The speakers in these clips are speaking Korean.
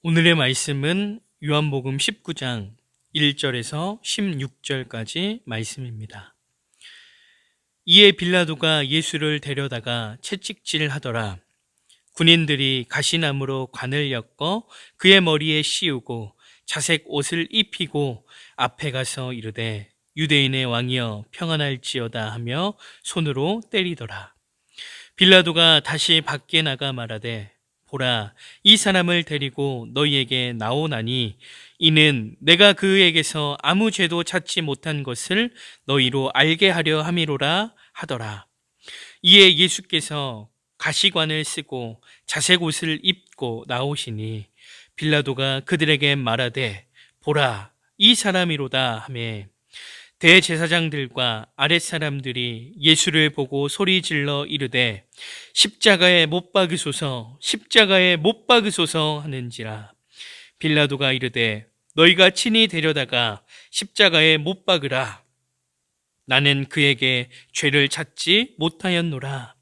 오늘의 말씀은 요한복음 19장 1절에서 16절까지 말씀입니다. 이에 빌라도가 예수를 데려다가 채찍질하더라. 군인들이 가시나무로 관을 엮어 그의 머리에 씌우고 자색 옷을 입히고 앞에 가서 이르되 유대인의 왕이여 평안할지어다 하며 손으로 때리더라. 빌라도가 다시 밖에 나가 말하되 보라, 이 사람을 데리고 너희에게 나오나니 이는 내가 그에게서 아무 죄도 찾지 못한 것을 너희로 알게 하려 함이로라 하더라. 이에 예수께서 가시관을 쓰고 자색 옷을 입고 나오시니 빌라도가 그들에게 말하되 보라, 이 사람이로다 하매 대제사장들과 아랫사람들이 예수를 보고 소리질러 이르되 십자가에 못 박으소서, 십자가에 못 박으소서 하는지라. 빌라도가 이르되 너희가 친히 데려다가 십자가에 못 박으라. 나는 그에게 죄를 찾지 못하였노라.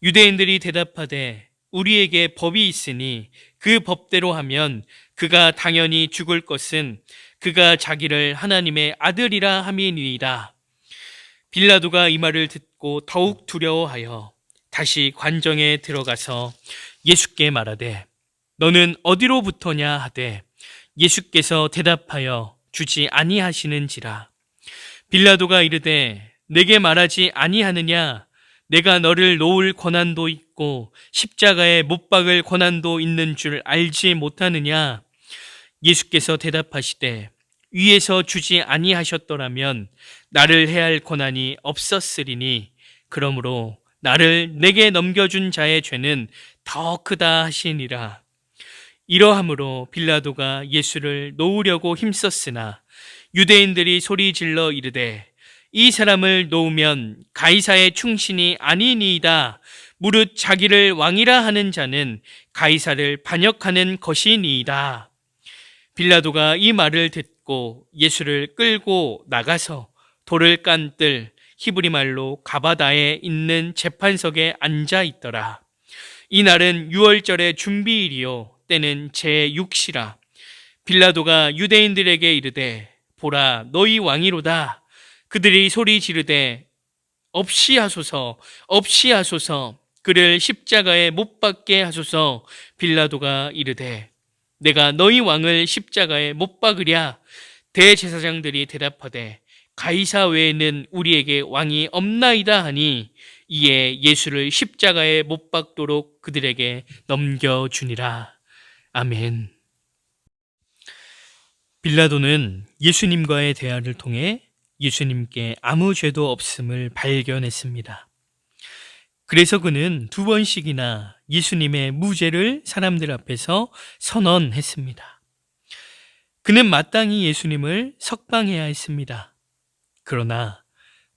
유대인들이 대답하되 우리에게 법이 있으니 그 법대로 하면 그가 당연히 죽을 것은 그가 자기를 하나님의 아들이라 함이니이다. 빌라도가 이 말을 듣고 더욱 두려워하여 다시 관정에 들어가서 예수께 말하되 너는 어디로부터냐 하되 예수께서 대답하여 주지 아니하시는지라. 빌라도가 이르되 내게 말하지 아니하느냐? 내가 너를 놓을 권한도 있고 십자가에 못 박을 권한도 있는 줄 알지 못하느냐? 예수께서 대답하시되 위에서 주지 아니하셨더라면 나를 해할 권한이 없었으리니 그러므로 나를 내게 넘겨준 자의 죄는 더 크다 하시니라. 이러함으로 빌라도가 예수를 놓으려고 힘썼으나 유대인들이 소리질러 이르되 이 사람을 놓으면 가이사의 충신이 아니니이다. 무릇 자기를 왕이라 하는 자는 가이사를 반역하는 것이니이다. 빌라도가 이 말을 듣고 예수를 끌고 나가서 돌을 깐 뜰 히브리 말로 가바다에 있는 재판석에 앉아 있더라. 이날은 유월절의 준비일이요 때는 제6시라. 빌라도가 유대인들에게 이르되 보라, 너희 왕이로다. 그들이 소리 지르되 없이 하소서, 없이 하소서, 그를 십자가에 못 박게 하소서. 빌라도가 이르되 내가 너희 왕을 십자가에 못 박으랴. 대제사장들이 대답하되 가이사 외에는 우리에게 왕이 없나이다 하니 이에 예수를 십자가에 못 박도록 그들에게 넘겨주니라. 아멘. 빌라도는 예수님과의 대화를 통해 예수님께 아무 죄도 없음을 발견했습니다. 그래서 그는 2번씩이나 예수님의 무죄를 사람들 앞에서 선언했습니다. 그는 마땅히 예수님을 석방해야 했습니다. 그러나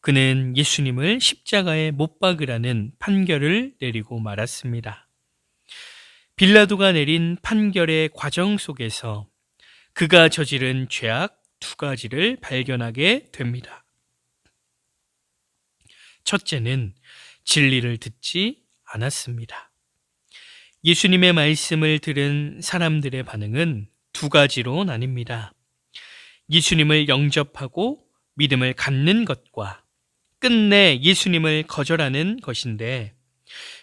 그는 예수님을 십자가에 못 박으라는 판결을 내리고 말았습니다. 빌라도가 내린 판결의 과정 속에서 그가 저지른 죄악 2가지를 발견하게 됩니다. 첫째는 진리를 듣지 않았습니다. 예수님의 말씀을 들은 사람들의 반응은 2가지로 나뉩니다. 예수님을 영접하고 믿음을 갖는 것과 끝내 예수님을 거절하는 것인데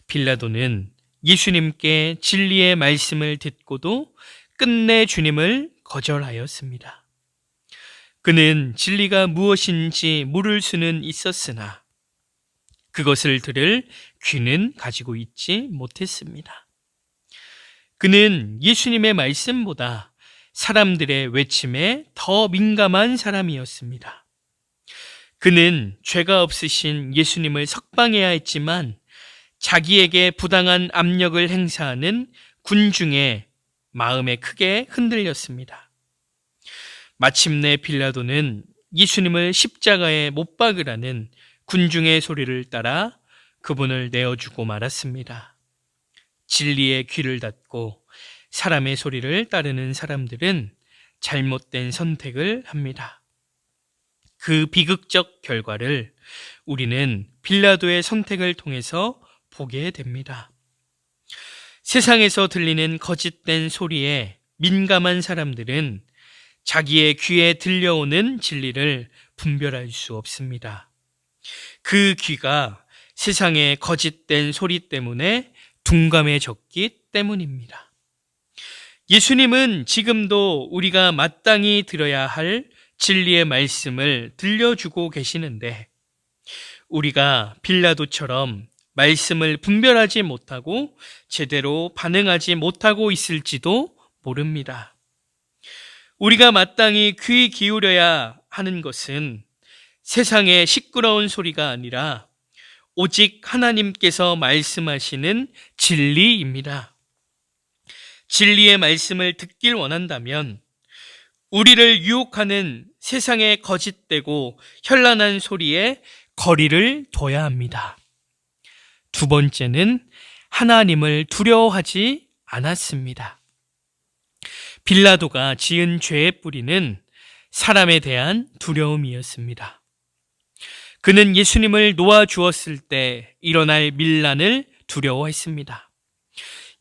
빌라도는 예수님께 진리의 말씀을 듣고도 끝내 주님을 거절하였습니다. 그는 진리가 무엇인지 물을 수는 있었으나 그것을 들을 귀는 가지고 있지 못했습니다. 그는 예수님의 말씀보다 사람들의 외침에 더 민감한 사람이었습니다. 그는 죄가 없으신 예수님을 석방해야 했지만 자기에게 부당한 압력을 행사하는 군중의 마음에 크게 흔들렸습니다. 마침내 빌라도는 예수님을 십자가에 못 박으라는 군중의 소리를 따라 그분을 내어주고 말았습니다. 진리의 귀를 닫고 사람의 소리를 따르는 사람들은 잘못된 선택을 합니다. 그 비극적 결과를 우리는 빌라도의 선택을 통해서 보게 됩니다. 세상에서 들리는 거짓된 소리에 민감한 사람들은 자기의 귀에 들려오는 진리를 분별할 수 없습니다. 그 귀가 세상의 거짓된 소리 때문에 둔감해졌기 때문입니다. 예수님은 지금도 우리가 마땅히 들어야 할 진리의 말씀을 들려주고 계시는데 우리가 빌라도처럼 말씀을 분별하지 못하고 제대로 반응하지 못하고 있을지도 모릅니다. 우리가 마땅히 귀 기울여야 하는 것은 세상의 시끄러운 소리가 아니라 오직 하나님께서 말씀하시는 진리입니다. 진리의 말씀을 듣길 원한다면 우리를 유혹하는 세상의 거짓되고 현란한 소리에 거리를 둬야 합니다. 두 번째는 하나님을 두려워하지 않았습니다. 빌라도가 지은 죄의 뿌리는 사람에 대한 두려움이었습니다. 그는 예수님을 놓아주었을 때 일어날 밀란을 두려워했습니다.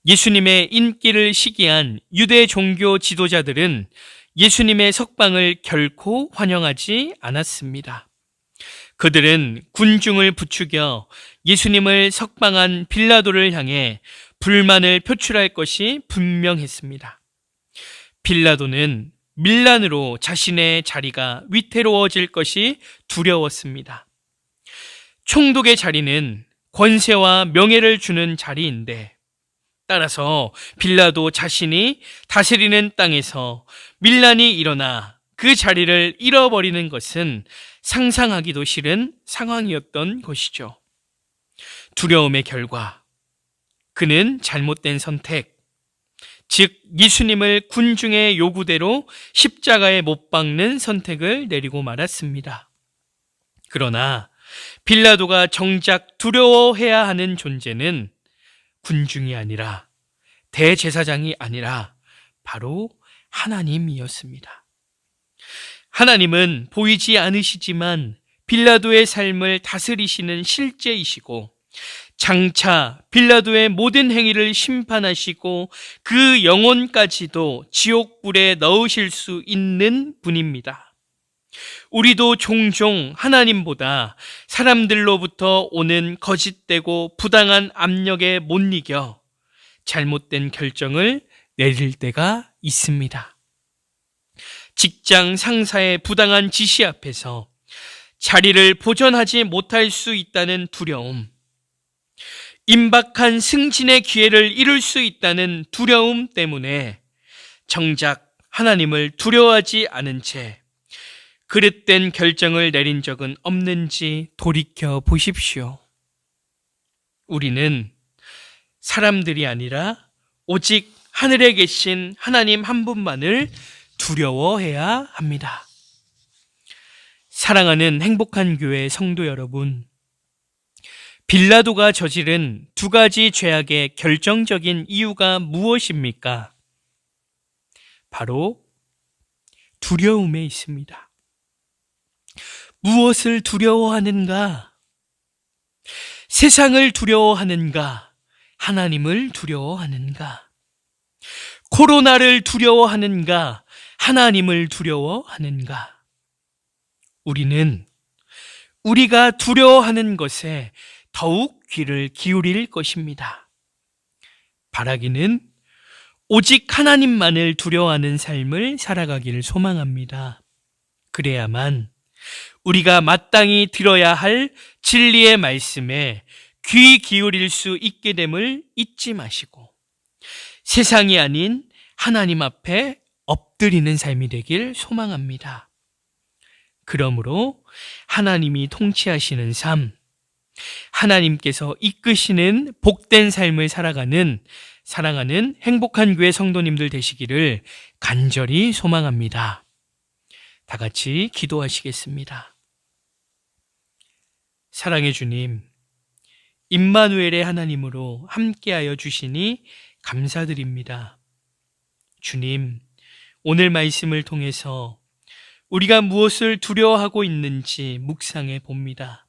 예수님의 인기를 시기한 유대 종교 지도자들은 예수님의 석방을 결코 환영하지 않았습니다. 그들은 군중을 부추겨 예수님을 석방한 빌라도를 향해 불만을 표출할 것이 분명했습니다. 빌라도는 밀란으로 자신의 자리가 위태로워질 것이 두려웠습니다. 총독의 자리는 권세와 명예를 주는 자리인데 따라서 빌라도 자신이 다스리는 땅에서 밀란이 일어나 그 자리를 잃어버리는 것은 상상하기도 싫은 상황이었던 것이죠. 두려움의 결과, 그는 잘못된 선택, 즉 예수님을 군중의 요구대로 십자가에 못 박는 선택을 내리고 말았습니다. 그러나 빌라도가 정작 두려워해야 하는 존재는 군중이 아니라 대제사장이 아니라 바로 하나님이었습니다. 하나님은 보이지 않으시지만 빌라도의 삶을 다스리시는 실제이시고 장차 빌라도의 모든 행위를 심판하시고 그 영혼까지도 지옥불에 넣으실 수 있는 분입니다. 우리도 종종 하나님보다 사람들로부터 오는 거짓되고 부당한 압력에 못 이겨 잘못된 결정을 내릴 때가 있습니다. 직장 상사의 부당한 지시 앞에서 자리를 보존하지 못할 수 있다는 두려움, 임박한 승진의 기회를 잃을 수 있다는 두려움 때문에 정작 하나님을 두려워하지 않은 채 그릇된 결정을 내린 적은 없는지 돌이켜 보십시오. 우리는 사람들이 아니라 오직 하늘에 계신 하나님 한 분만을 두려워해야 합니다. 사랑하는 행복한 교회 성도 여러분, 빌라도가 저지른 두 가지 죄악의 결정적인 이유가 무엇입니까? 바로 두려움에 있습니다. 무엇을 두려워하는가? 세상을 두려워하는가? 하나님을 두려워하는가? 코로나를 두려워하는가? 하나님을 두려워하는가? 우리는 우리가 두려워하는 것에 더욱 귀를 기울일 것입니다. 바라기는 오직 하나님만을 두려워하는 삶을 살아가기를 소망합니다. 그래야만 우리가 마땅히 들어야 할 진리의 말씀에 귀 기울일 수 있게 됨을 잊지 마시고 세상이 아닌 하나님 앞에 엎드리는 삶이 되길 소망합니다. 그러므로 하나님이 통치하시는 삶, 하나님께서 이끄시는 복된 삶을 살아가는 사랑하는 행복한 교회 성도님들 되시기를 간절히 소망합니다. 다 같이 기도하시겠습니다. 사랑의 주님, 임마누엘의 하나님으로 함께하여 주시니 감사드립니다. 주님, 오늘 말씀을 통해서 우리가 무엇을 두려워하고 있는지 묵상해 봅니다.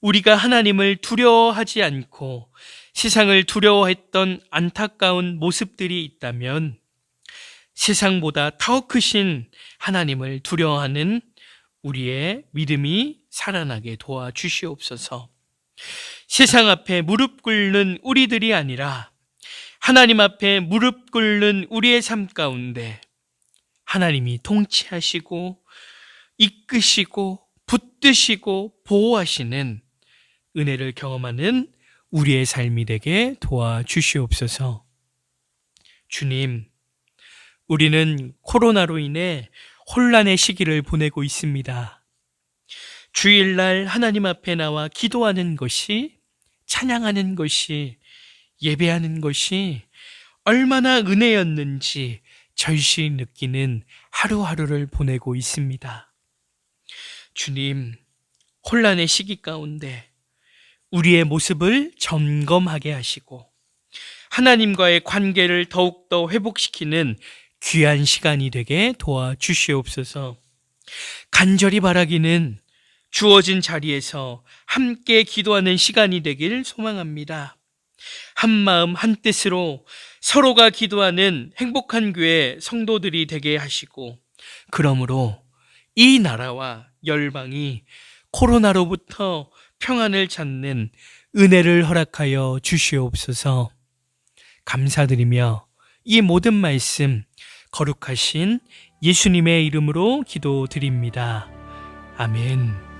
우리가 하나님을 두려워하지 않고 세상을 두려워했던 안타까운 모습들이 있다면 세상보다 더 크신 하나님을 두려워하는 우리의 믿음이 살아나게 도와주시옵소서. 세상 앞에 무릎 꿇는 우리들이 아니라 하나님 앞에 무릎 꿇는 우리의 삶 가운데 하나님이 통치하시고 이끄시고 붙드시고 보호하시는 은혜를 경험하는 우리의 삶이 되게 도와주시옵소서. 주님, 우리는 코로나로 인해 혼란의 시기를 보내고 있습니다. 주일날 하나님 앞에 나와 기도하는 것이, 찬양하는 것이, 예배하는 것이 얼마나 은혜였는지 절실히 느끼는 하루하루를 보내고 있습니다. 주님, 혼란의 시기 가운데 우리의 모습을 점검하게 하시고 하나님과의 관계를 더욱더 회복시키는 귀한 시간이 되게 도와주시옵소서. 간절히 바라기는 주어진 자리에서 함께 기도하는 시간이 되길 소망합니다. 한마음 한뜻으로 서로가 기도하는 행복한 교회 성도들이 되게 하시고, 그러므로 이 나라와 열방이 코로나로부터 평안을 찾는 은혜를 허락하여 주시옵소서. 감사드리며 이 모든 말씀 거룩하신 예수님의 이름으로 기도드립니다. 아멘.